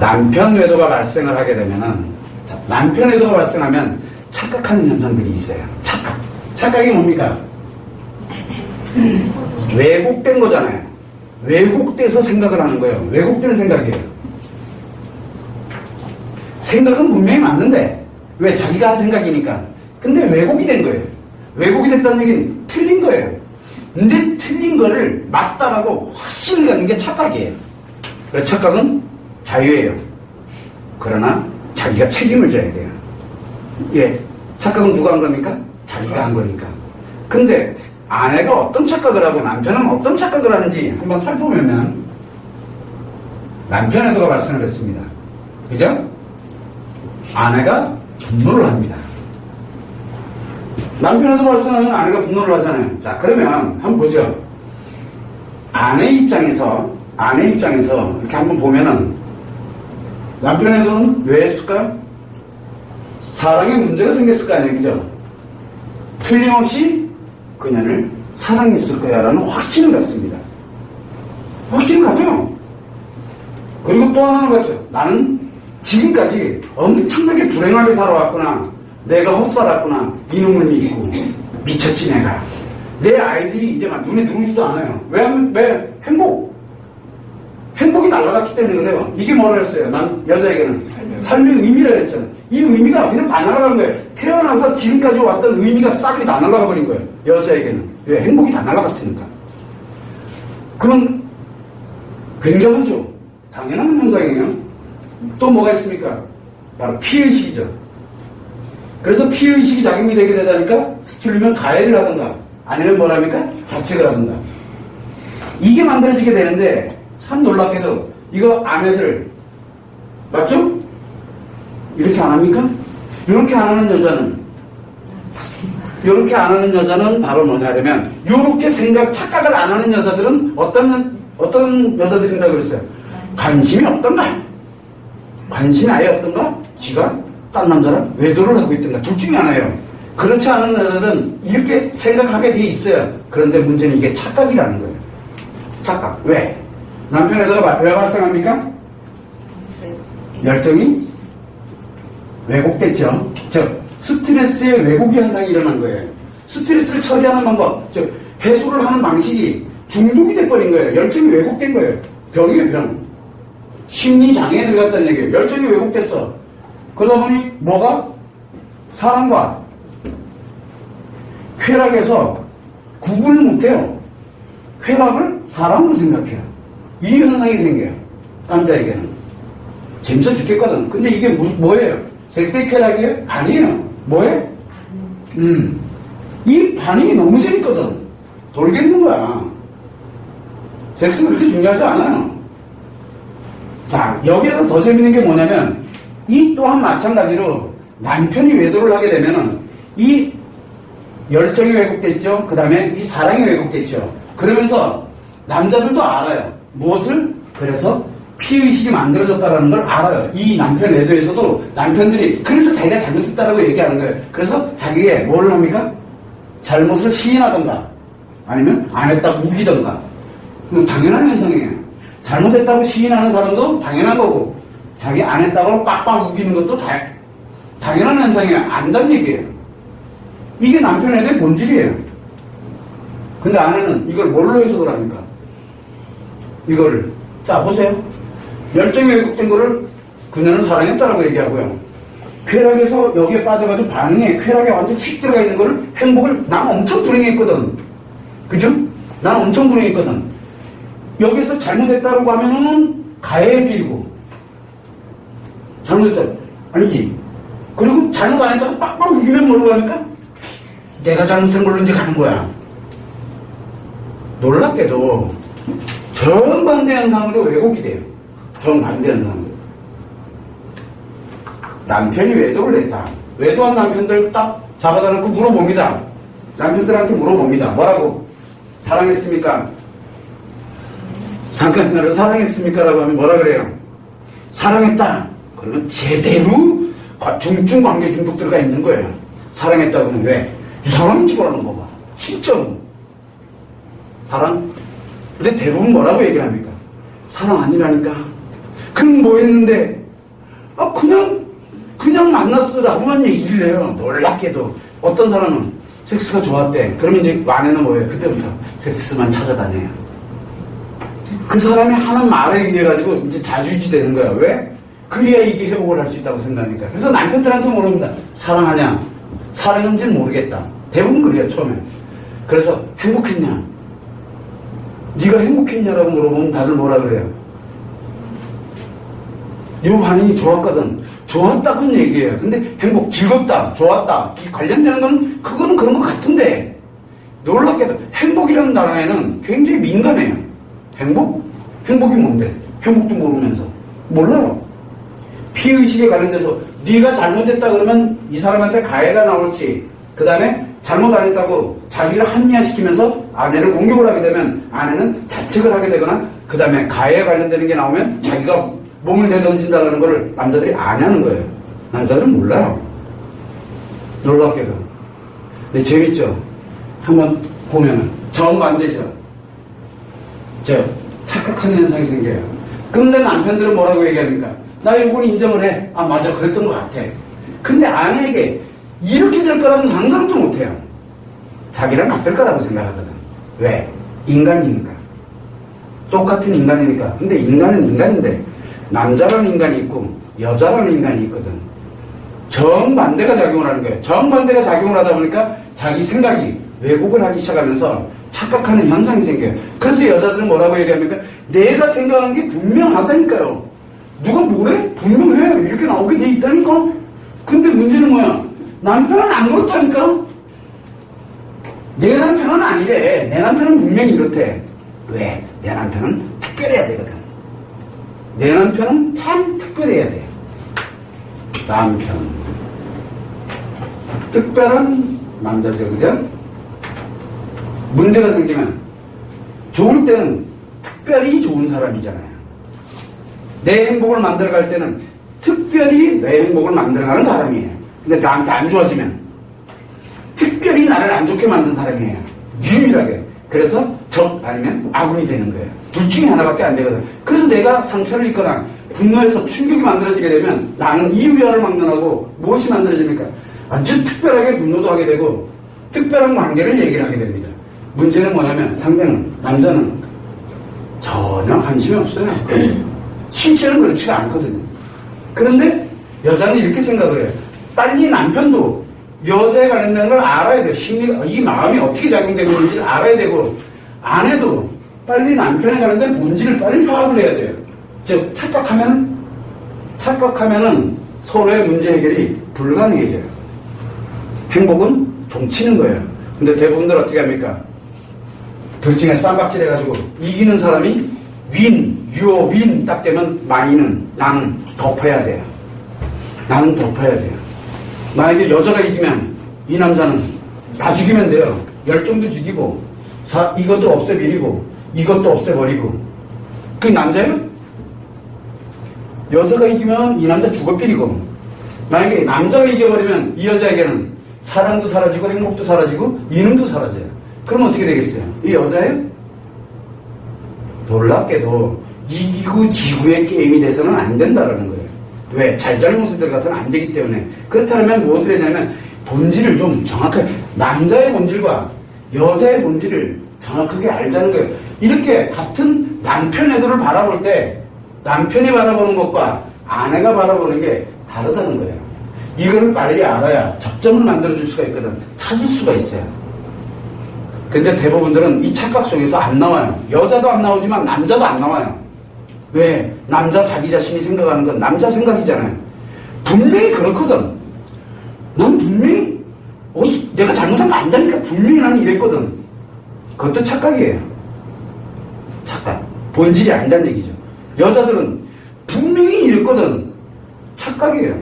남편 외도가 발생을 하게 되면은, 남편 외도가 발생하면 착각하는 현상들이 있어요. 착각이 뭡니까? 왜곡된 거잖아요. 왜곡돼서 생각을 하는 거예요. 왜곡된 생각이에요. 생각은 분명히 맞는데, 왜? 자기가 한 생각이니까. 근데 왜곡이 된 거예요. 왜곡이 됐다는 얘기는 틀린 거예요. 근데 틀린 거를 맞다라고 확신을 갖는 게 착각이에요. 그래서 착각은 자유예요. 그러나 자기가 책임을 져야 돼요. 예, 착각은 누가 한 겁니까? 자기가 한 거니까. 근데 아내가 어떤 착각을 하고 남편은 어떤 착각을 하는지 한번 살펴보면 남편 외도가 발생을 했습니다. 그죠? 아내가 분노를 합니다. 남편 외도 발생하면 아내가 분노를 하잖아요. 자, 그러면 한번 보죠. 아내 입장에서 이렇게 한번 보면은 남편 외도는 왜 했을까요? 사랑에 문제가 생겼을 거 아니에요. 그죠? 틀림없이 그녀를 사랑했을 거야 라는 확신을 갖습니다. 확신을 가져요. 그리고 또 하나는 같죠. 나는 지금까지 엄청나게 불행하게 살아왔구나. 내가 헛살았구나. 이놈을 믿고 미쳤지 내가. 내 아이들이 이제 막 눈에 들어오지도 않아요. 왜? 행복이 날아갔기 때문에 그래요. 이게 뭐라 했어요? 난 여자에게는 삶의 의미라 했잖아요. 이 의미가 그냥 다 날아간 거예요. 태어나서 지금까지 왔던 의미가 싹이 다 날아가 버린 거예요. 여자에게는. 왜? 행복이 다 날아갔으니까. 그럼 굉장하죠. 당연한 현상이에요. 또 뭐가 있습니까? 바로 피해의식이죠. 그래서 피해의식이 작용이 되게 되다니까 틀리면 가해를 하든가 아니면 뭐랍니까? 자책을 하든가. 이게 만들어지게 되는데 참 놀랍게도 이거 아내들 맞죠? 이렇게 안 합니까? 이렇게 안 하는 여자는 바로 뭐냐면 이렇게 착각을 안 하는 여자들은 어떤 여자들이라고 그랬어요? 관심이 없던가? 관심이 아예 없던가? 지가 딴 남자랑 외도를 하고 있던가? 둘 중에 하나예요. 그렇지 않은 여자들은 이렇게 생각하게 돼 있어요. 그런데 문제는 이게 착각이라는 거예요. 착각. 왜? 남편 외도가 왜 발생합니까? 열정이 왜곡됐죠. 즉 스트레스의 왜곡 현상이 일어난 거예요. 스트레스를 처리하는 방법, 즉 해소를 하는 방식이 중독이 돼버린 거예요. 열정이 왜곡된 거예요. 병이에요, 병. 심리장애에 들어갔다는 얘기예요. 열정이 왜곡됐어. 그러다 보니 뭐가? 사랑과 쾌락에서 구분을 못해요. 쾌락을 사랑으로 생각해요. 이 현상이 생겨요. 남자에게는. 재밌어 죽겠거든. 근데 이게 뭐예요? 섹스의 쾌락이에요? 아니에요. 뭐예요? 이 반응이 너무 재밌거든. 돌겠는 거야. 섹스는 그렇게 중요하지 않아요. 자, 여기에서 더 재밌는 게 뭐냐면 이 또한 마찬가지로 남편이 외도를 하게 되면은 이 열정이 왜곡됐죠. 그 다음에 이 사랑이 왜곡됐죠. 그러면서 남자들도 알아요. 무엇을? 그래서 피해의식이 만들어졌다는 걸 알아요. 이 남편 외도에서도 남편들이 그래서 자기가 잘못했다라고 얘기하는 거예요. 그래서 자기의 뭘 합니까? 잘못을 시인하던가 아니면 안 했다고 우기던가. 당연한 현상이에요. 잘못했다고 시인하는 사람도 당연한 거고 자기 안 했다고 빡빡 우기는 것도 당연한 현상이에요. 안다는 얘기예요. 이게 남편 외도의 본질이에요. 근데 아내는 이걸 뭘로 해석을 합니까? 이거를 자 보세요. 열정이 왜곡된 거를 그녀는 사랑했다라고 얘기하고요. 쾌락에서 여기에 빠져가지고 반응에 쾌락에 완전 휙 들어가 있는 거를 행복을 난 엄청 불행했거든. 그죠? 난 엄청 불행했거든. 여기서 잘못했다고 하면은 가해에 빌고 잘못했다 아니지. 그리고 잘못 안 했다고 빡빡 우기면 뭐라고 합니까? 내가 잘못한 걸로 이제 가는 거야. 놀랍게도 정반대 현상으로 왜곡이 돼요. 정반대 현상으로. 남편이 외도를 했다. 외도한 남편들 딱 잡아다 놓고 물어봅니다. 남편들한테 물어봅니다. 뭐라고? 사랑했습니까? 잠깐이나를 사랑했습니까? 라고 하면 뭐라 그래요? 사랑했다. 그러면 제대로 중증 관계 중독 들어가 있는 거예요. 사랑했다고 하면 왜? 이 사람이 누구라는 거 봐. 진짜로. 사랑? 근데 대부분 뭐라고 얘기를 합니까? 사랑 아니라니까. 그럼 뭐 했는데? 그냥 만났어라고만 얘기를 해요. 놀랍게도. 어떤 사람은 섹스가 좋았대. 그러면 이제 아내는 뭐예요? 그때부터 섹스만 찾아다녀요. 그 사람이 하는 말에 의해가지고 이제 자주지 되는 거야. 왜? 그래야 이게 회복을 할 수 있다고 생각하니까. 그래서 남편들한테 모릅니다. 사랑하냐? 사랑인지는 모르겠다. 대부분 그래요, 처음에. 그래서 행복했냐? 네가 행복했냐라고 물어보면 다들 뭐라 그래요? 요 반응이 좋았거든. 좋았다고는 얘기해요. 근데 행복, 즐겁다, 좋았다 관련되는 건 그거는 그런 것 같은데 놀랍게도 행복이라는 단어에는 굉장히 민감해요. 행복이 뭔데? 행복도 모르면서 몰라요. 피의식에 관련돼서 네가 잘못했다 그러면 이 사람한테 가해가 나올지, 그 다음에 잘못 안 했다고 자기를 합리화시키면서 아내를 공격을 하게 되면 아내는 자책을 하게 되거나, 그 다음에 가해에 관련되는 게 나오면 자기가 몸을 내던진다는 걸 남자들이 아냐는 거예요. 남자들은 몰라요. 놀랍게도. 근데 재밌죠? 한번 보면은 정반대죠. 착각하는 현상이 생겨요. 근데 남편들은 뭐라고 얘기합니까? 나 이건 인정을 해. 아, 맞아. 그랬던 것 같아. 근데 아내에게 이렇게 될 거라고는 상상도 못 해요. 자기랑 같을 거라고 생각하거든. 왜? 인간이니까. 똑같은 인간이니까. 근데 인간은 인간인데 남자라는 인간이 있고 여자라는 인간이 있거든. 정반대가 작용을 하는 거예요. 정반대가 작용을 하다 보니까 자기 생각이 왜곡을 하기 시작하면서 착각하는 현상이 생겨요. 그래서 여자들은 뭐라고 얘기합니까? 내가 생각하는 게 분명하다니까요. 누가 뭐래? 분명해. 이렇게 나오게 돼 있다니까? 근데 문제는 뭐야? 남편은 안 그렇다니까? 내 남편은 아니래. 내 남편은 분명히 이렇대. 왜? 내 남편은 특별해야 되거든. 내 남편은 참 특별해야 돼. 남편. 특별한 남자죠, 그죠? 문제가 생기면 좋을 때는 특별히 좋은 사람이잖아요. 내 행복을 만들어갈 때는 특별히 내 행복을 만들어가는 사람이에요. 근데 나한테 안 좋아지면 특별히 나를 안 좋게 만든 사람이에요. 유일하게. 그래서 적 아니면 아군이 되는 거예요. 둘 중에 하나밖에 안 되거든. 그래서 내가 상처를 입거나 분노해서 충격이 만들어지게 되면 나는 이유야를 막론하고 무엇이 만들어집니까? 아주 특별하게 분노도 하게 되고 특별한 관계를 얘기를 하게 됩니다. 문제는 뭐냐면 상대는, 남자는 전혀 관심이 없어요. 실제는 그렇지가 않거든요. 그런데 여자는 이렇게 생각을 해요. 빨리 남편도 여자에 관련된 걸 알아야 돼요. 심리가, 이 마음이 어떻게 작용되고 있는지를 알아야 되고, 아내도 빨리 남편에 관련된 본질을 빨리 파악을 해야 돼요. 즉, 착각하면은 서로의 문제 해결이 불가능해져요. 행복은 종치는 거예요. 근데 대부분들 어떻게 합니까? 둘 중에 쌈박질 해가지고 이기는 사람이 유어 윈 딱 되면 나는 덮어야 돼요. 나는 덮어야 돼요. 만약에 여자가 이기면 이 남자는 다 죽이면 돼요. 열정도 죽이고 이것도 없애버리고 이것도 없애버리고. 그게 남자예요? 여자가 이기면 이 남자 죽어버리고, 만약에 남자가 이겨버리면 이 여자에게는 사랑도 사라지고 행복도 사라지고 이놈도 사라져요. 그럼 어떻게 되겠어요? 이 여자예요? 놀랍게도 이기고 지구의 게임이 돼서는 안 된다라는 거예요. 왜? 잘잘못에 들어가서는 안 되기 때문에. 그렇다면 무엇을 했냐면 본질을 좀 정확하게, 남자의 본질과 여자의 본질을 정확하게 알자는 거예요. 이렇게 같은 남편 애들을 바라볼 때 남편이 바라보는 것과 아내가 바라보는 게 다르다는 거예요. 이걸 빨리 알아야 접점을 만들어줄 수가 있거든. 찾을 수가 있어요. 근데 대부분들은 이 착각 속에서 안 나와요. 여자도 안 나오지만 남자도 안 나와요. 왜? 남자 자기 자신이 생각하는 건 남자 생각이잖아요. 분명히 그렇거든. 난 분명히 내가 잘못한 거 안다니까 분명히 나는 이랬거든. 그것도 착각이에요. 착각. 본질이 아니란 얘기죠. 여자들은 분명히 이랬거든. 착각이에요.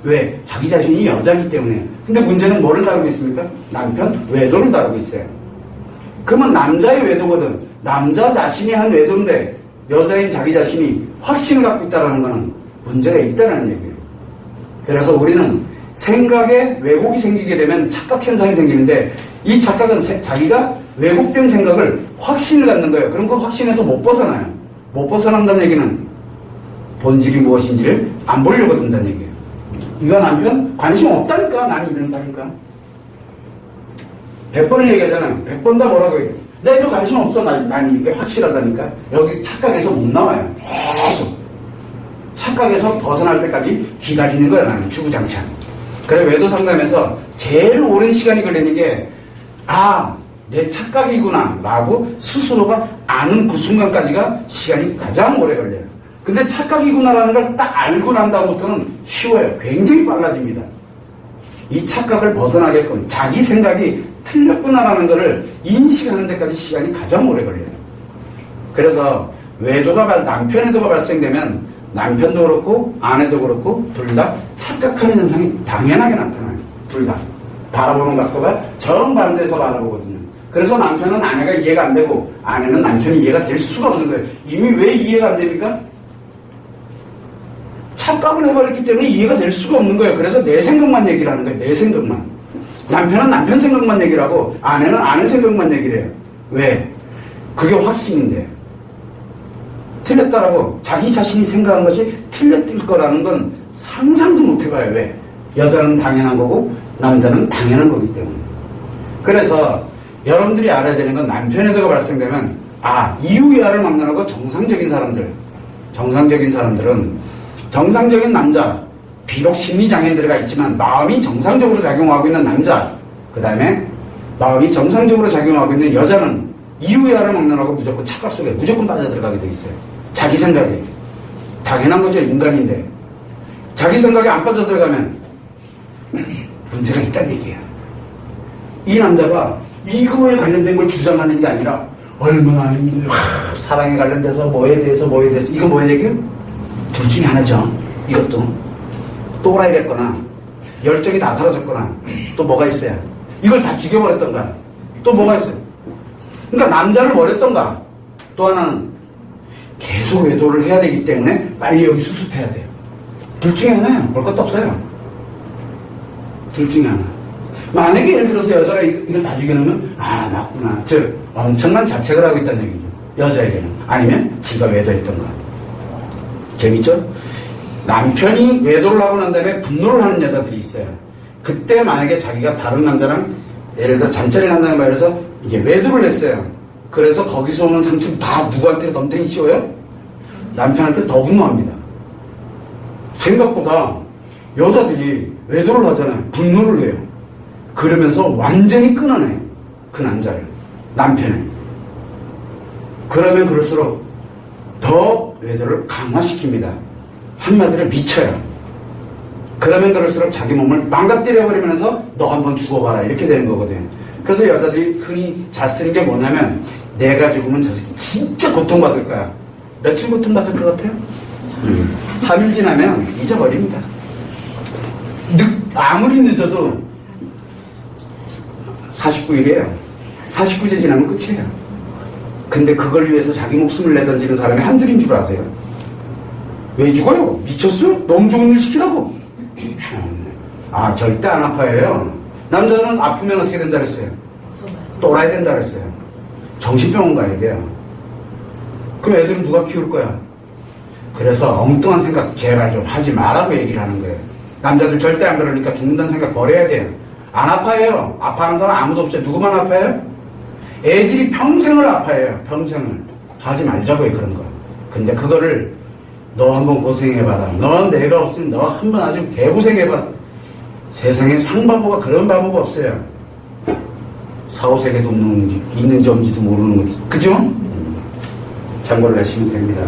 왜? 자기 자신이 여자이기 때문에. 근데 문제는 뭐를 다루고 있습니까? 남편 외도를 다루고 있어요. 그러면 남자의 외도거든. 남자 자신이 한 외도인데 여자인 자기 자신이 확신을 갖고 있다는 것은 문제가 있다는 얘기예요. 그래서 우리는 생각에 왜곡이 생기게 되면 착각 현상이 생기는데, 이 착각은 자기가 왜곡된 생각을 확신을 갖는 거예요. 그런 거 확신해서 못 벗어나요. 못 벗어난다는 얘기는 본질이 무엇인지를 안 보려고 든다는 얘기예요. 이거 남편 관심 없다니까. 난 이런다니까. 100번을 얘기하잖아요. 100번 다 뭐라고 해요? 나 이거 관심 없어. 난 이게 확실하다니까. 여기 착각에서 못 나와요. 계속. 착각에서 벗어날 때까지 기다리는 거야. 나는 주구장창. 그래 외도 상담에서 제일 오랜 시간이 걸리는 게 내 착각이구나 라고 스스로가 아는 그 순간까지가 시간이 가장 오래 걸려요. 근데 착각이구나라는 걸 딱 알고 난 다음부터는 쉬워요. 굉장히 빨라집니다. 이 착각을 벗어나게끔 자기 생각이 틀렸구나라는 것을 인식하는 데까지 시간이 가장 오래 걸려요. 그래서 남편 외도가 발생되면 남편도 그렇고 아내도 그렇고 둘 다 착각하는 현상이 당연하게 나타나요. 둘 다. 바라보는 각도가 정반대에서 바라보거든요. 그래서 남편은 아내가 이해가 안 되고 아내는 남편이 이해가 될 수가 없는 거예요. 이미 왜 이해가 안 됩니까? 착각을 해버렸기 때문에 이해가 될 수가 없는 거예요. 그래서 내 생각만 얘기를 하는 거예요. 내 생각만. 남편은 남편 생각만 얘기를 하고 아내는 아내 생각만 얘기를 해요. 왜? 그게 확신인데. 틀렸다라고 자기 자신이 생각한 것이 틀렸을 거라는 건 상상도 못 해봐요. 왜? 여자는 당연한 거고 남자는 당연한 거기 때문에. 그래서 여러분들이 알아야 되는 건 남편 외도가 발생되면 이유야를 막론하고 정상적인 사람들은 정상적인 남자, 비록 심리장애인 들어가 있지만 마음이 정상적으로 작용하고 있는 남자, 그 다음에 마음이 정상적으로 작용하고 있는 여자는 이유야를 막론하고 무조건 착각 속에 무조건 빠져들어가게 돼 있어요. 자기 생각이 당연한 거죠. 인간인데 자기 생각에 안 빠져들어가면 문제가 있다는 얘기야. 이 남자가 이거에 관련된 걸 주장하는 게 아니라 얼마나 사랑에 관련돼서 뭐에 대해서 이거 뭐에 얘기해요? 둘 중에 하나죠. 이것도 또라이 됐거나 열정이 다 사라졌거나 또 뭐가 있어야 이걸 다 죽여버렸던가 또 뭐가 있어요. 그러니까 남자를 버렸던가 또 하나는 계속 외도를 해야 되기 때문에 빨리 여기 수습해야 돼요. 둘 중에 하나예요. 볼 것도 없어요. 둘 중에 하나. 만약에 예를 들어서 여자가 이걸 다 죽여놓으면 맞구나. 즉 엄청난 자책을 하고 있다는 얘기죠. 여자에게는. 아니면 지가 외도했던가. 재밌죠? 남편이 외도를 하고 난 다음에 분노를 하는 여자들이 있어요. 그때 만약에 자기가 다른 남자랑 예를 들어 잔짜리를 한다는 말에서 이게 외도를 했어요. 그래서 거기서 오는 상처를 다 누구한테 덤탱이 씌워요? 남편한테 더 분노합니다. 생각보다 여자들이 외도를 하잖아요. 분노를 해요. 그러면서 완전히 끊어내요. 그 남자를. 남편을. 그러면 그럴수록 더 외도를 강화시킵니다. 한마디로 미쳐요. 그러면 그럴수록 자기 몸을 망가뜨려버리면서 너 한번 죽어봐라 이렇게 되는 거거든요. 그래서 여자들이 흔히 잘 쓰는 게 뭐냐면 내가 죽으면 저 새끼 진짜 고통받을 거야. 며칠 고통받을 것 같아요? 3일 지나면 잊어버립니다. 아무리 늦어도 49일이에요. 49일 지나면 끝이에요. 근데 그걸 위해서 자기 목숨을 내던지는 사람이 한둘인 줄 아세요? 왜 죽어요? 미쳤어? 너무 좋은 일 시키라고? 절대 안 아파요. 남자는 아프면 어떻게 된다 그랬어요? 또라이 된다 그랬어요. 정신병원 가야 돼요. 그럼 애들은 누가 키울 거야? 그래서 엉뚱한 생각 제발 좀 하지 말라고 얘기를 하는 거예요. 남자들 절대 안 그러니까 죽는다는 생각 버려야 돼요. 안 아파해요. 아파하는 사람 아무도 없어요. 누구만 아파요? 애들이 평생을 아파해요. 평생을. 하지 말자고요. 그런 거. 근데 그거를 너 한번 고생해봐라. 넌 내가 없으면 너 한번 아주 개고생해봐. 세상에 상바보가 그런 바보가 없어요. 사후세계도 있는지 없는지도 모르는 거지. 그죠? 참고를 하시면 됩니다.